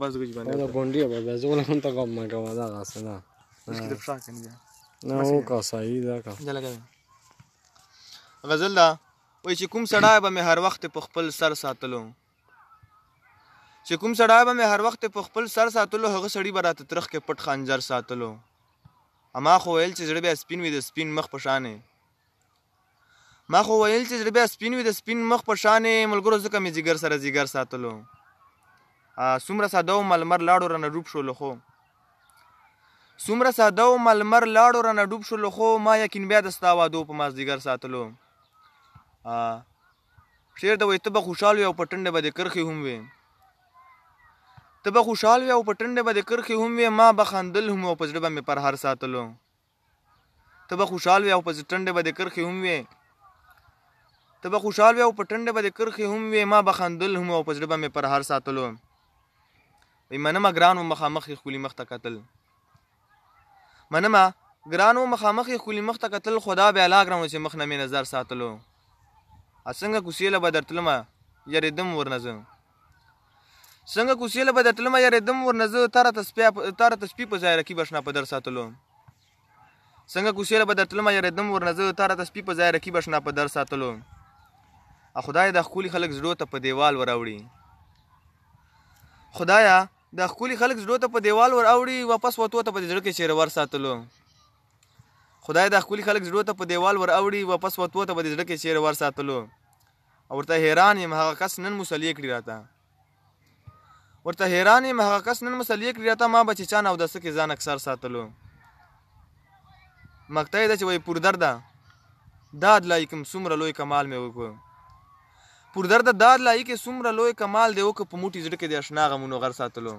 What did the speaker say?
بس گوج او د باندې ګونډې به بیا زه هم ته کوم ما کوه دغسې نه اس کې د فشار کنه بیا نه وکړه صحیح ده که جلګه غزل دا وای چې کوم سړی به مې هر وخت په خپل سر ساتلو چې کوم سړی به مې هر وخت په خپل سر ساتلو هغه سړی به راته ترخ کې پټ خنجر ساتلو اما خو ویل چې زړه بیا سپین وي د سپین مخ په شانې ما خو ویل چې زړه بیا سپین وي د سپین مخ په شانې ملګرو ځکه مې جګر سره جګر ساتلو څومره ساده و ملمر لاړو رانه ډوب شولو خو څومره ساده و ملمر لاړو رانه ډوب شولو خو ما یقین بیا د ستا وادو په مازدیګر ساتلو شعر د وایي ته به خوشحال وي او په ټنډه به د کرښې هم وي ته به خوشحال وي او په ټنډه به د کرښې هم وي ما به خندل هم او په زړه به مې پرهر ساتلو ته به خوشحال وي او په ټنډه به د کرښې هم وي ته به خوشحال وي او په ټنډه به د کرښې هم وي ما به خندل هم او په زړه به مې پرهر ساتلو وایي منمه ګران و مخامخ یې ښکلي مخ ته کتل منمه ګران و مخامخ یې ښکلي مخ ته کتل خدا بیا لا ګران و چې مخ نه مې نظر ساتلو څنګه کوڅې له به درتلمه یارېدم ورنه زه څنګه کوڅې له به درتلمه یارېدم ورنه زه تا راته سپي په ځای رقیب اشنا په در ساتلو څنګه کوڅې له به درتلمه یارېدم ورنه زه تا راته سپي په ځای رقیب اشنا په در ساتلو خدای دا ښکلي خلک زړو ته په دیوال ور اوړي خدایا دا ښکلي خلک زړو ته په دیوال ور اوړي واپس وتو ته په زړه کې چیرې ور ساتلو خدای دا ښکلي خلک زړو ته په دیوال ور اوړي واپس وتو ته په زړه کې چیرې ور ساتلو او ورته حیران یم هغه کس نن مسلې کړي راته ورته حیران یم هغه کس نن مسلې کړي راته ما به چې چا نه اودسه کې ځان اکثر ساتلو مقطع یې ده چې وایي پر درده داد لایي کوم څومره لوی کمال مې وکړو پر درده داد لایي کې څومره لوی کمال دی وکړه په موټي زړه کې د اشنا غمونو غر ساتلو